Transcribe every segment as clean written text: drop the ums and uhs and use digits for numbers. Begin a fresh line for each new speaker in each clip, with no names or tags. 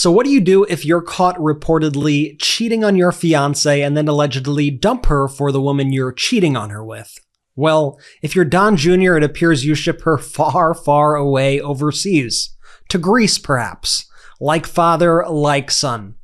So what do you do if you're caught reportedly cheating on your fiance and then allegedly dump her for the woman you're cheating on her with? Well, if you're Don Jr., it appears you ship her far, far away overseas. To Greece, perhaps. Like father, like son.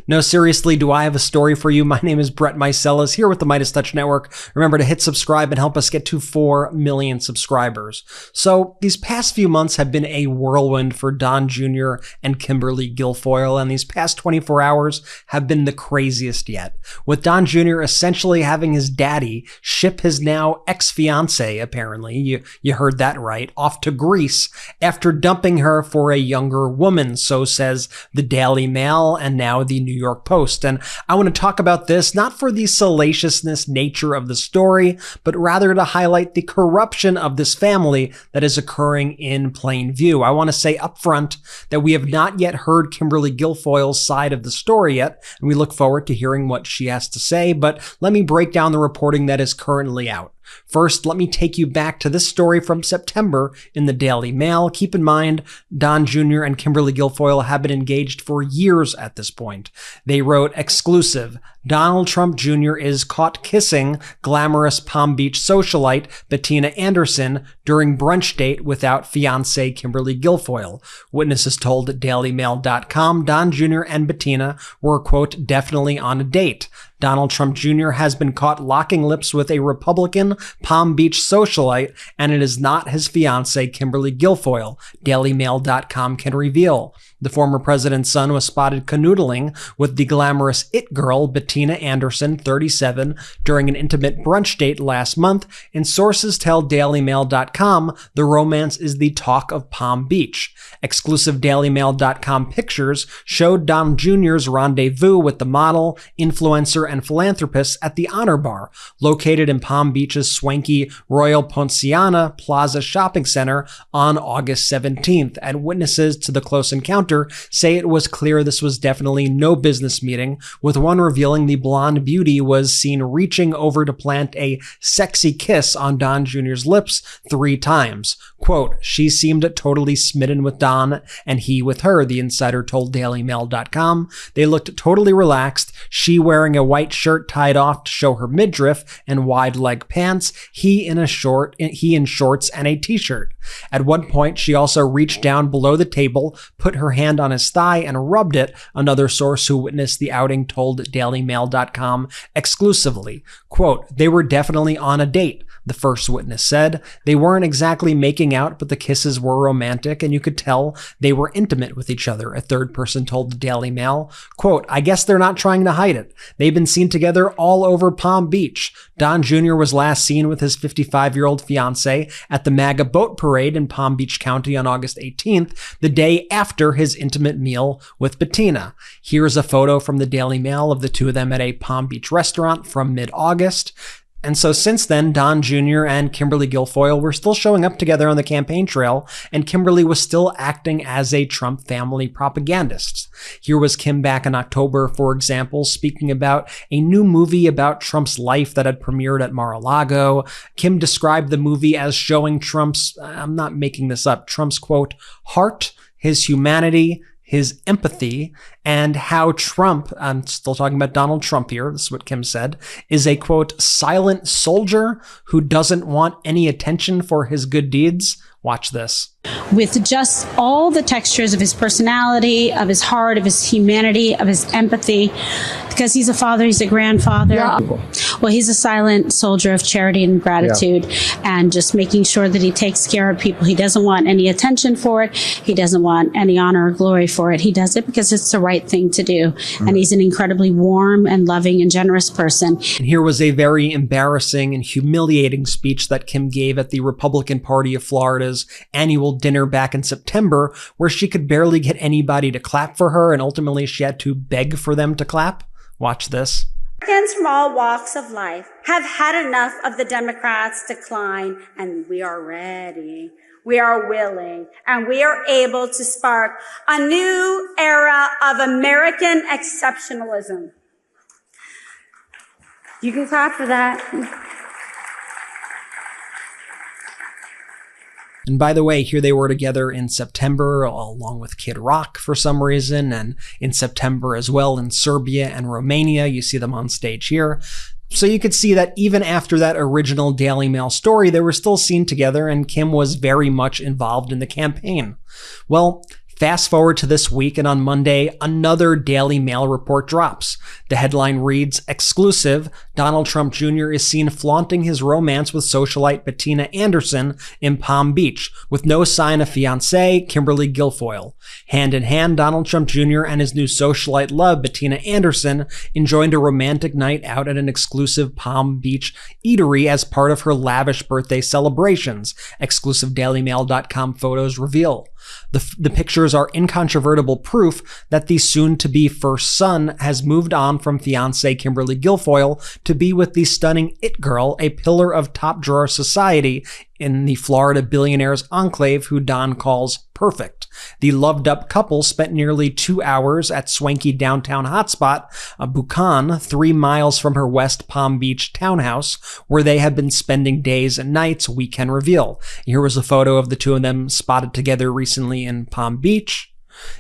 No, seriously, do I have a story for you? My name is Brett Meiselas, here with the MeidasTouch Network. Remember to hit subscribe and help us get to 4 million subscribers. So, these past few months have been a whirlwind for Don Jr. and Kimberly Guilfoyle, and these past 24 hours have been the craziest yet. With Don Jr. essentially having his daddy ship his now ex-fiancée, apparently, you heard that right, off to Greece after dumping her for a younger woman, so says the DailyMail and now the New York Post. And I want to talk about this not for the salaciousness nature of the story, but rather to highlight the corruption of this family that is occurring in plain view. I want to say up front that we have not yet heard Kimberly Guilfoyle's side of the story yet, and we look forward to hearing what she has to say, but let me break down the reporting that is currently out. First, let me take you back to this story from September in the Daily Mail. Keep in mind, Don Jr. and Kimberly Guilfoyle have been engaged for years at this point. They wrote, exclusive, Donald Trump Jr. is caught kissing glamorous Palm Beach socialite Bettina Anderson during brunch date without fiancée Kimberly Guilfoyle. Witnesses told DailyMail.com Don Jr. and Bettina were, quote, definitely on a date. Donald Trump Jr. has been caught locking lips with a Republican Palm Beach socialite, and it is not his fiancée Kimberly Guilfoyle, DailyMail.com can reveal. The former president's son was spotted canoodling with the glamorous it girl Bettina Anderson, 37, during an intimate brunch date last month, and sources tell DailyMail.com the romance is the talk of Palm Beach. Exclusive DailyMail.com pictures showed Don Jr.'s rendezvous with the model, influencer, and philanthropist at the Honor Bar, located in Palm Beach's swanky Royal Poinciana Plaza shopping center on August 17th, and witnesses to the close encounter say it was clear this was definitely no business meeting, with one revealing the blonde beauty was seen reaching over to plant a sexy kiss on Don Jr.'s lips 3 times. Quote, she seemed totally smitten with Don and he with her, the insider told DailyMail.com. They looked totally relaxed, she wearing a white shirt tied off to show her midriff and wide leg pants, he in shorts and a t-shirt. At one point, she also reached down below the table, put her hand on his thigh and rubbed it, another source who witnessed the outing told DailyMail.com exclusively. Quote, they were definitely on a date, the first witness said. They weren't exactly making out, but the kisses were romantic, and you could tell they were intimate with each other, a third person told the Daily Mail. Quote, I guess they're not trying to hide it. They've been seen together all over Palm Beach. Don Jr. was last seen with his 55-year-old fiancée at the MAGA boat parade in Palm Beach County on August 18th, the day after his intimate meal with Bettina. Here's a photo from the Daily Mail of the two of them at a Palm Beach restaurant from mid-August. And so since then, Don Jr. and Kimberly Guilfoyle were still showing up together on the campaign trail, and Kimberly was still acting as a Trump family propagandist. Here was Kim back in October, for example, speaking about a new movie about Trump's life that had premiered at Mar-a-Lago. Kim described the movie as showing Trump's, I'm not making this up, Trump's, quote, heart, his humanity, his empathy, and how Trump, I'm still talking about Donald Trump here, this is what Kim said, is a, quote, silent soldier who doesn't want any attention for his good deeds. Watch this.
With just all the textures of his personality, of his heart, of his humanity, of his empathy, because he's a father, he's a grandfather. Yeah. Well, he's a silent soldier of charity and gratitude, and just making sure that he takes care of people. He doesn't want any attention for it. He doesn't want any honor or glory for it. He does it because it's the right thing to do. And he's an incredibly warm and loving and generous person.
And here was a very embarrassing and humiliating speech that Kim gave at the Republican Party of Florida's annual dinner back in September, where she could barely get anybody to clap for her, and ultimately she had to beg for them to clap. Watch this.
Americans from all walks of life have had enough of the Democrats' decline, and we are ready. We are willing, and we are able to spark a new era of American exceptionalism. You can clap for that.
And by the way, here they were together in September along with Kid Rock for some reason, and in September as well in Serbia and Romania. You see them on stage here. So you could see that even after that original Daily Mail story, they were still seen together, and Kim was very much involved in the campaign. Well, fast forward to this week, and on Monday, another Daily Mail report drops. The headline reads, "Exclusive, Donald Trump Jr. is seen flaunting his romance with socialite Bettina Anderson in Palm Beach, with no sign of fiancée Kimberly Guilfoyle. Hand in hand, Donald Trump Jr. and his new socialite love, Bettina Anderson, enjoyed a romantic night out at an exclusive Palm Beach eatery as part of her lavish birthday celebrations," exclusive DailyMail.com photos reveal. The pictures are incontrovertible proof that the soon-to-be first son has moved on from fiancée Kimberly Guilfoyle to be with the stunning it girl, a pillar of top-drawer society in the Florida billionaires enclave who Don calls perfect. The loved-up couple spent nearly 2 hours at swanky downtown hotspot Buchan, 3 miles from her West Palm Beach townhouse, where they had been spending days and nights, we can reveal. Here was a photo of the two of them spotted together recently in Palm Beach.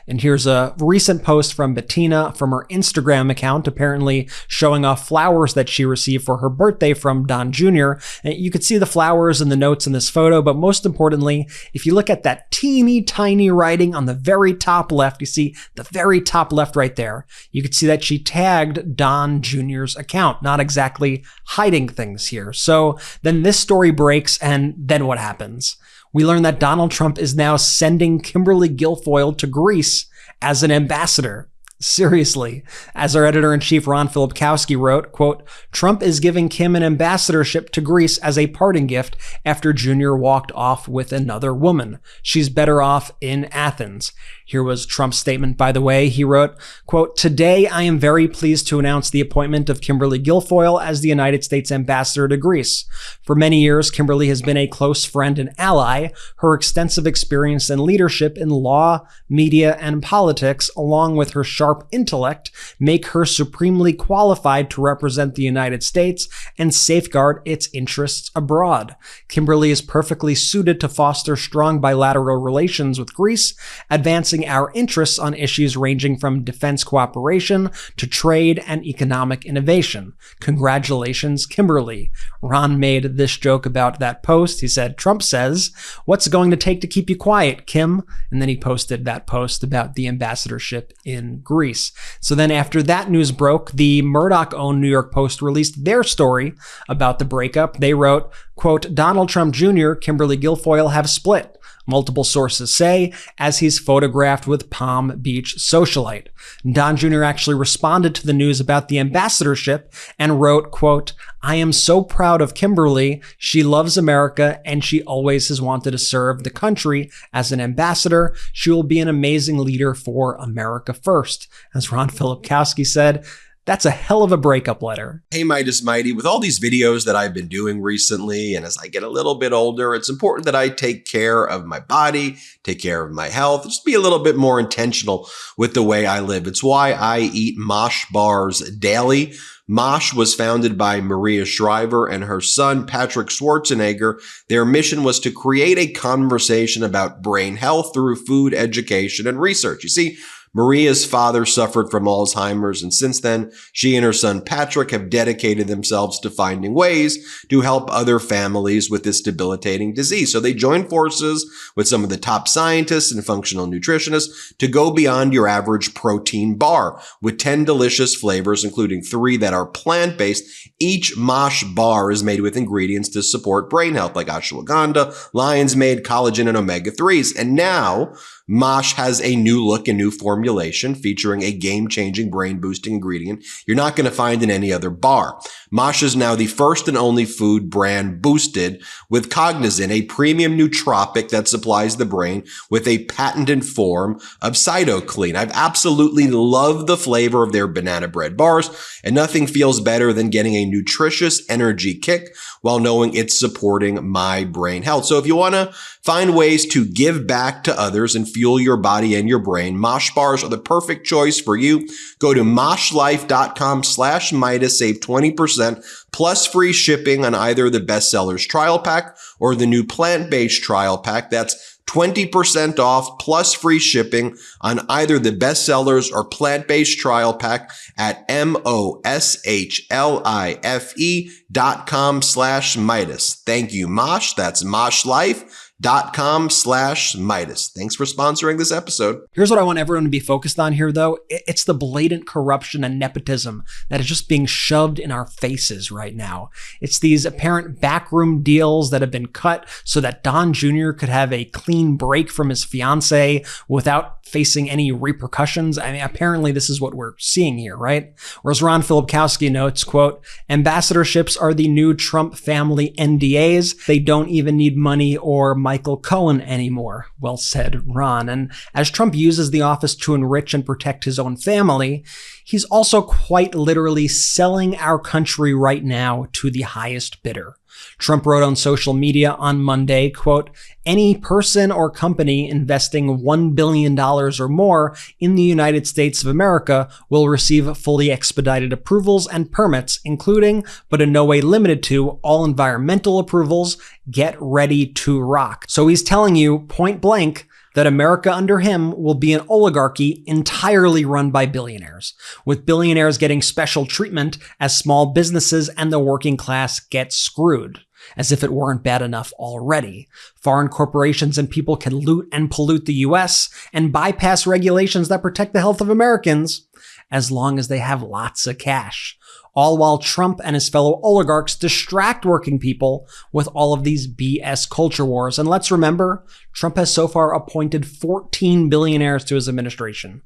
And here's a recent post from Bettina from her Instagram account, apparently showing off flowers that she received for her birthday from Don Jr. And you could see the flowers and the notes in this photo, but most importantly, if you look at that teeny tiny writing on the very top left, you see the very top left right there, you could see that she tagged Don Jr.'s account, not exactly hiding things here. So then this story breaks, and then what happens? We learn that Donald Trump is now sending Kimberly Guilfoyle to Greece as an ambassador. Seriously. As our editor-in-chief Ron Filipkowski wrote, quote, "Trump is giving Kim an ambassadorship to Greece as a parting gift after Jr. walked off with another woman. She's better off in Athens." Here was Trump's statement, by the way. He wrote, quote, "Today, I am very pleased to announce the appointment of Kimberly Guilfoyle as the United States ambassador to Greece. For many years, Kimberly has been a close friend and ally. Her extensive experience and leadership in law, media, and politics, along with her sharp intellect, make her supremely qualified to represent the United States and safeguard its interests abroad. Kimberly is perfectly suited to foster strong bilateral relations with Greece, advancing our interests on issues ranging from defense cooperation to trade and economic innovation. Congratulations, Kimberly." Ron made this joke about that post. He said, "Trump says, 'What's it going to take to keep you quiet, Kim?'" And then he posted that post about the ambassadorship in Greece. So then after that news broke, the Murdoch-owned New York Post released their story about the breakup. They wrote, quote, "Donald Trump Jr., Kimberly Guilfoyle have split. Multiple sources say, as he's photographed with Palm Beach socialite." Don Jr. actually responded to the news about the ambassadorship and wrote, quote, "I am so proud of Kimberly. She loves America and she always has wanted to serve the country as an ambassador. She will be an amazing leader for America first." As Ron Filipkowski said, that's a hell of a breakup letter.
Hey, Midas Mighty, with all these videos that I've been doing recently, and as I get a little bit older, it's important that I take care of my body, take care of my health, just be a little bit more intentional with the way I live. It's why I eat Mosh bars daily. Mosh was founded by Maria Shriver and her son, Patrick Schwarzenegger. Their mission was to create a conversation about brain health through food education and research. You see, Maria's father suffered from Alzheimer's, and since then, she and her son Patrick have dedicated themselves to finding ways to help other families with this debilitating disease. So they joined forces with some of the top scientists and functional nutritionists to go beyond your average protein bar with 10 delicious flavors, including 3 that are plant-based. Each Mosh bar is made with ingredients to support brain health like ashwagandha, lion's mane, collagen, and omega-3s. And now, Mosh has a new look and new formulation featuring a game-changing brain-boosting ingredient you're not going to find in any other bar. Mosh is now the first and only food brand boosted with Cognizin, a premium nootropic that supplies the brain with a patented form of cytokinin. I've absolutely loved the flavor of their banana bread bars, and nothing feels better than getting a nutritious energy kick while knowing it's supporting my brain health. So if you want to find ways to give back to others and fuel your body and your brain, Mosh bars are the perfect choice for you. Go to moshlife.com/Meidas, save 20% plus free shipping on either the Bestsellers trial pack or the new plant-based trial pack. That's 20% off plus free shipping on either the Bestsellers or plant-based trial pack at moshlife.com/Meidas. Thank you, Mosh. That's moshlife.com/Meidas. Thanks for sponsoring this episode.
Here's what I want everyone to be focused on here, though. It's the blatant corruption and nepotism that is just being shoved in our faces right now. It's these apparent backroom deals that have been cut so that Don Jr. could have a clean break from his fiance without facing any repercussions. I mean, apparently this is what we're seeing here, right? Whereas Ron Filipkowski notes, quote, ambassadorships are the new Trump family NDAs. They don't even need money or Michael Cohen anymore. Well said, Ron. And as Trump uses the office to enrich and protect his own family, he's also quite literally selling our country right now to the highest bidder. Trump wrote on social media on Monday, quote, any person or company investing $1 billion or more in the United States of America will receive fully expedited approvals and permits, including, but in no way limited to, all environmental approvals. Get ready to rock. So he's telling you point blank that America under him will be an oligarchy entirely run by billionaires, with billionaires getting special treatment as small businesses and the working class get screwed, as if it weren't bad enough already. Foreign corporations and people can loot and pollute the US and bypass regulations that protect the health of Americans as long as they have lots of cash. All while Trump and his fellow oligarchs distract working people with all of these BS culture wars. And let's remember, Trump has so far appointed 14 billionaires to his administration.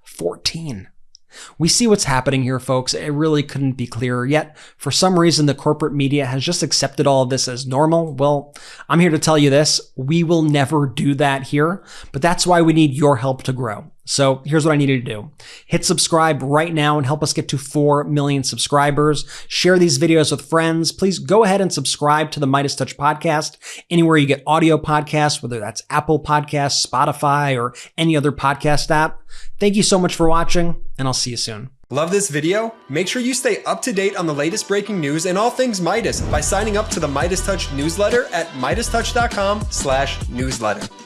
14. We see what's happening here, folks. It really couldn't be clearer. Yet, for some reason, the corporate media has just accepted all of this as normal. Well, I'm here to tell you this. We will never do that here, but that's why we need your help to grow. So here's what I need you to do. Hit subscribe right now and help us get to 4 million subscribers. Share these videos with friends. Please go ahead and subscribe to the MeidasTouch podcast anywhere you get audio podcasts, whether that's Apple Podcasts, Spotify, or any other podcast app. Thank you so much for watching, and I'll see you soon.
Love this video? Make sure you stay up to date on the latest breaking news and all things Meidas by signing up to the MeidasTouch newsletter at MeidasTouch.com/newsletter.